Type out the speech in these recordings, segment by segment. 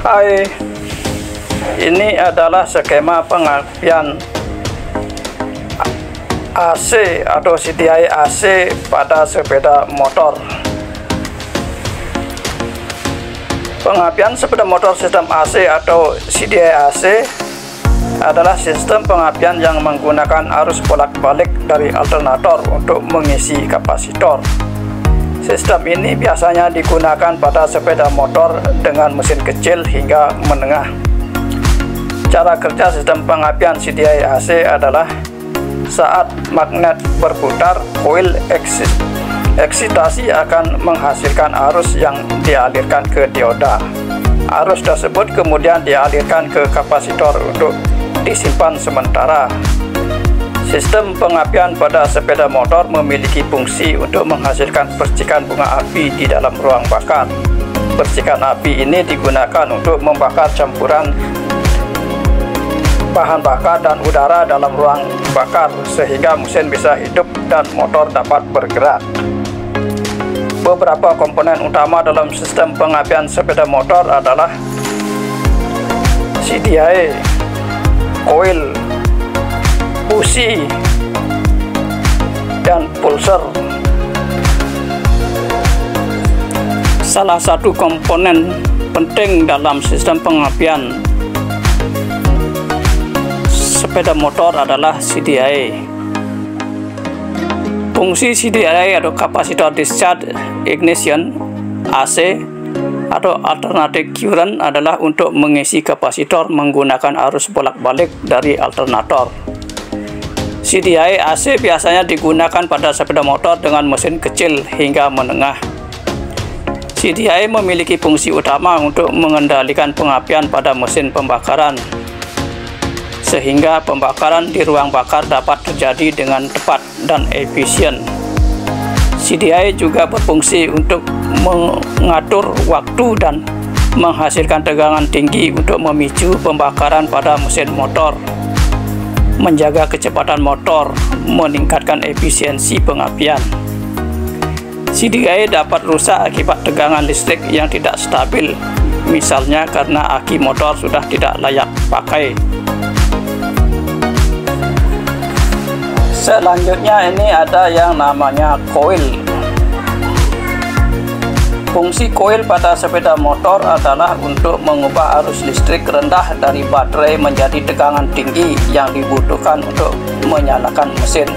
Hai, ini adalah skema pengapian AC atau CDI AC pada sepeda motor. Pengapian sepeda motor sistem AC atau CDI AC adalah sistem pengapian yang menggunakan arus bolak-balik dari alternator untuk mengisi kapasitor. Sistem ini biasanya digunakan pada sepeda motor dengan mesin kecil hingga menengah. Cara kerja sistem pengapian CDI AC adalah saat magnet berputar, koil eksitasi akan menghasilkan arus yang dialirkan ke dioda. Arus tersebut kemudian dialirkan ke kapasitor untuk disimpan sementara. Sistem pengapian pada sepeda motor memiliki fungsi untuk menghasilkan percikan bunga api di dalam ruang bakar. Percikan api ini digunakan untuk membakar campuran bahan bakar dan udara dalam ruang bakar sehingga mesin bisa hidup dan motor dapat bergerak. Beberapa komponen utama dalam sistem pengapian sepeda motor adalah CDI, koil, busi, dan pulser. Salah satu komponen penting dalam sistem pengapian sepeda motor adalah CDI. Fungsi CDI atau kapasitor discharge ignition AC atau alternating current adalah untuk mengisi kapasitor menggunakan arus bolak-balik dari alternator. CDI AC biasanya digunakan pada sepeda motor dengan mesin kecil hingga menengah. CDI memiliki fungsi utama untuk mengendalikan pengapian pada mesin pembakaran, sehingga pembakaran di ruang bakar dapat terjadi dengan tepat dan efisien. CDI juga berfungsi untuk mengatur waktu dan menghasilkan tegangan tinggi untuk memicu pembakaran pada mesin motor, menjaga kecepatan motor, meningkatkan efisiensi pengapian. CDI dapat rusak akibat tegangan listrik yang tidak stabil, misalnya karena aki motor sudah tidak layak pakai. Selanjutnya ini ada yang namanya koil. Fungsi koil pada sepeda motor adalah untuk mengubah arus listrik rendah dari baterai menjadi tegangan tinggi yang dibutuhkan untuk menyalakan mesin.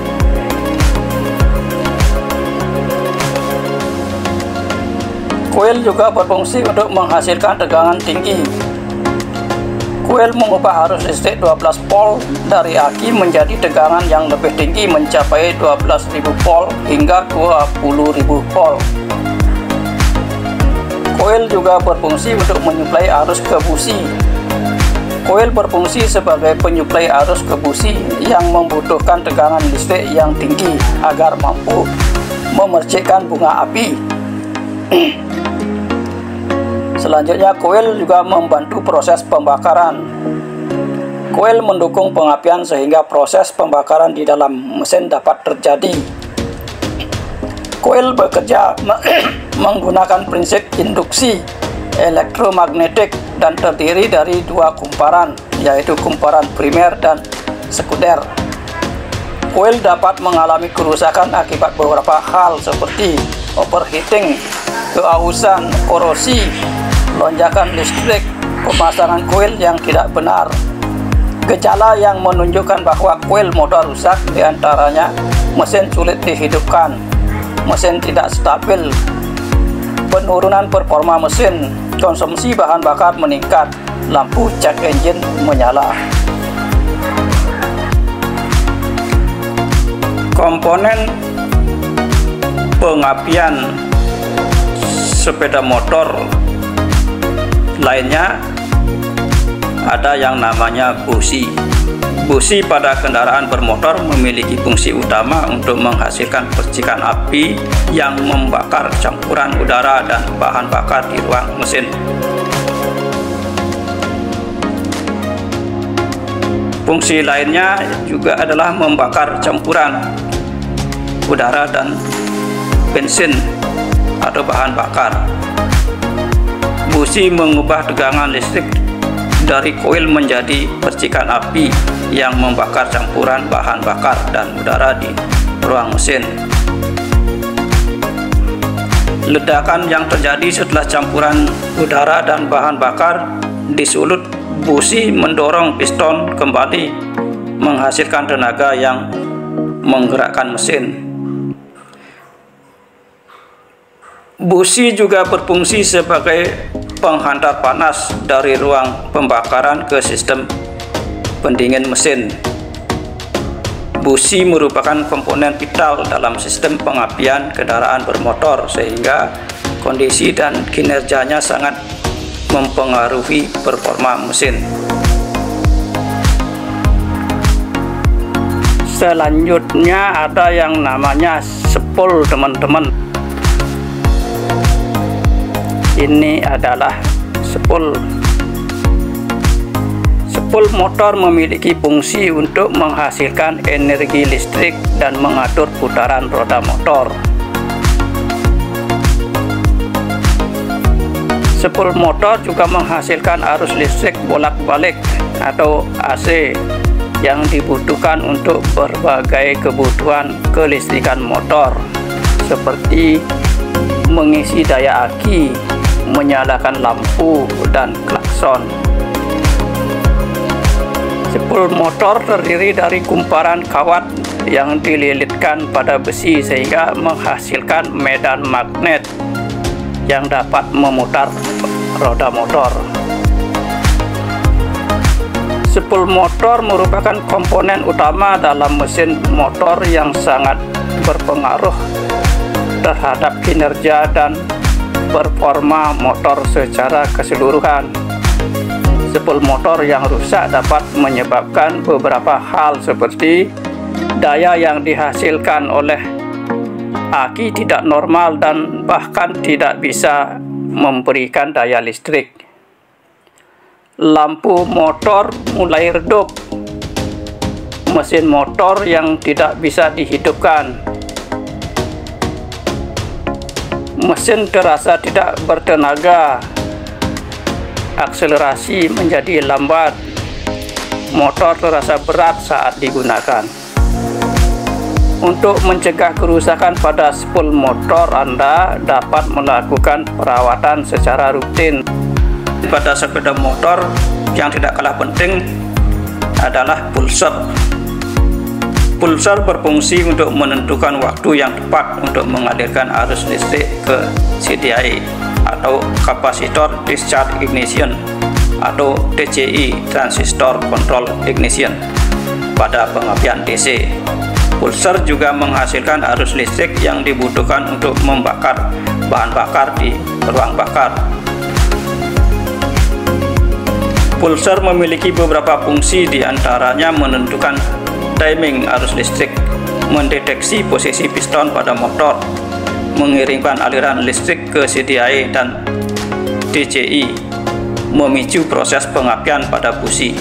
Koil juga berfungsi untuk menghasilkan tegangan tinggi. Koil mengubah arus listrik 12 volt dari aki menjadi tegangan yang lebih tinggi mencapai 12.000 volt hingga 20.000 volt. Koil juga berfungsi untuk menyuplai arus ke busi. Koil berfungsi sebagai penyuplai arus ke busi yang membutuhkan tegangan listrik yang tinggi agar mampu memercikkan bunga api. Selanjutnya, koil juga membantu proses pembakaran. Koil mendukung pengapian sehingga proses pembakaran di dalam mesin dapat terjadi. Koil bekerja menggunakan prinsip induksi elektromagnetik dan terdiri dari dua kumparan, yaitu kumparan primer dan sekunder. Koil dapat mengalami kerusakan akibat beberapa hal seperti overheating, keausan, korosi, lonjakan listrik, pemasangan koil yang tidak benar. Gejala yang menunjukkan bahwa koil motor rusak diantaranya mesin sulit dihidupkan, mesin tidak stabil, penurunan performa mesin, konsumsi bahan bakar meningkat, lampu cek engine menyala. Komponen pengapian sepeda motor lainnya ada yang namanya busi. Busi pada kendaraan bermotor memiliki fungsi utama untuk menghasilkan percikan api yang membakar campuran udara dan bahan bakar di ruang mesin. Fungsi lainnya juga adalah membakar campuran udara dan bensin atau bahan bakar. Busi mengubah tegangan listrik dari koil menjadi percikan api yang membakar campuran bahan bakar dan udara di ruang mesin. Ledakan yang terjadi setelah campuran udara dan bahan bakar disulut busi mendorong piston kembali menghasilkan tenaga yang menggerakkan mesin. Busi juga berfungsi sebagai penghantar panas dari ruang pembakaran ke sistem pendingin mesin. Busi merupakan komponen vital dalam sistem pengapian kendaraan bermotor sehingga kondisi dan kinerjanya sangat mempengaruhi performa mesin. Selanjutnya ada yang namanya spool, teman-teman. Ini adalah spool. Spool motor memiliki fungsi untuk menghasilkan energi listrik dan mengatur putaran roda motor. Spool motor juga menghasilkan arus listrik bolak-balik atau AC yang dibutuhkan untuk berbagai kebutuhan kelistrikan motor seperti mengisi daya aki, menyalakan lampu, dan klakson. Spool motor terdiri dari kumparan kawat yang dililitkan pada besi sehingga menghasilkan medan magnet yang dapat memutar roda motor. Spool motor merupakan komponen utama dalam mesin motor yang sangat berpengaruh terhadap kinerja dan performa motor secara keseluruhan. Spool motor yang rusak dapat menyebabkan beberapa hal seperti daya yang dihasilkan oleh aki tidak normal dan bahkan tidak bisa memberikan daya listrik. Lampu motor mulai redup, mesin motor yang tidak bisa dihidupkan, mesin terasa tidak bertenaga, akselerasi menjadi lambat, motor terasa berat saat digunakan. Untuk mencegah kerusakan pada spool motor, Anda dapat melakukan perawatan secara rutin. Pada sepeda motor yang tidak kalah penting adalah pulser. Pulser berfungsi untuk menentukan waktu yang tepat untuk mengalirkan arus listrik ke CDI atau Capacitor Discharge Ignition atau TCI, Transistor Control Ignition, pada pengapian DC. Pulser juga menghasilkan arus listrik yang dibutuhkan untuk membakar bahan bakar di ruang bakar. Pulser memiliki beberapa fungsi, diantaranya menentukan timing arus listrik, mendeteksi posisi piston pada motor, mengirimkan aliran listrik ke CDI dan DCI, memicu proses pengapian pada busi.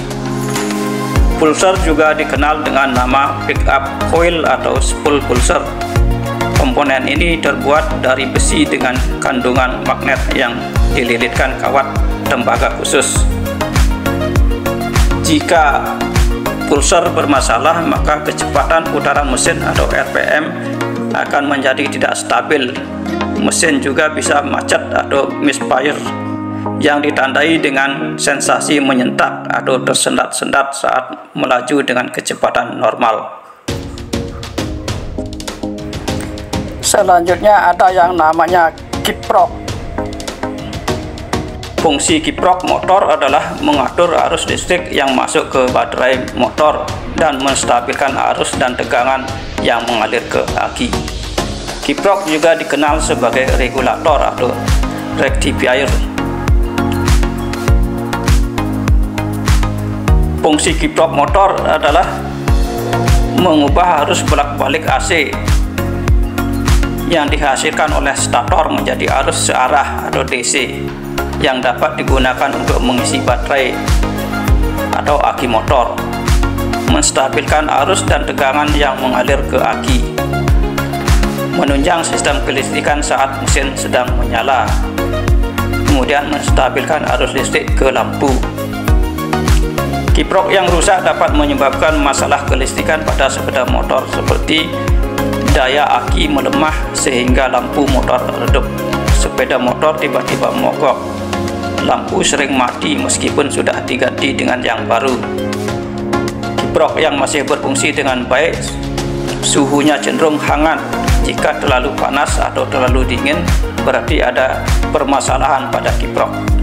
Pulser juga dikenal dengan nama pickup coil atau spool pulser. Komponen ini terbuat dari besi dengan kandungan magnet yang dililitkan kawat tembaga khusus. Jika pulser bermasalah, maka kecepatan putaran mesin atau RPM akan menjadi tidak stabil. Mesin juga bisa macet atau misfire yang ditandai dengan sensasi menyentak atau tersendat-sendat saat melaju dengan kecepatan normal. Selanjutnya ada yang namanya kiprok. Fungsi kiprok motor adalah mengatur arus listrik yang masuk ke baterai motor dan menstabilkan arus dan tegangan yang mengalir ke aki. Kiprok juga dikenal sebagai regulator atau rectifier. Fungsi kiprok motor adalah mengubah arus bolak-balik AC yang dihasilkan oleh stator menjadi arus searah atau DC yang dapat digunakan untuk mengisi baterai atau aki motor, menstabilkan arus dan tegangan yang mengalir ke aki, menunjang sistem kelistrikan saat mesin sedang menyala, kemudian menstabilkan arus listrik ke lampu. Kiprok yang rusak dapat menyebabkan masalah kelistrikan pada sepeda motor seperti daya aki melemah sehingga lampu motor redup, sepeda motor tiba-tiba mogok, lampu sering mati meskipun sudah diganti dengan yang baru. Kiprok yang masih berfungsi dengan baik, suhunya cenderung hangat. Jika terlalu panas atau terlalu dingin, berarti ada permasalahan pada kiprok.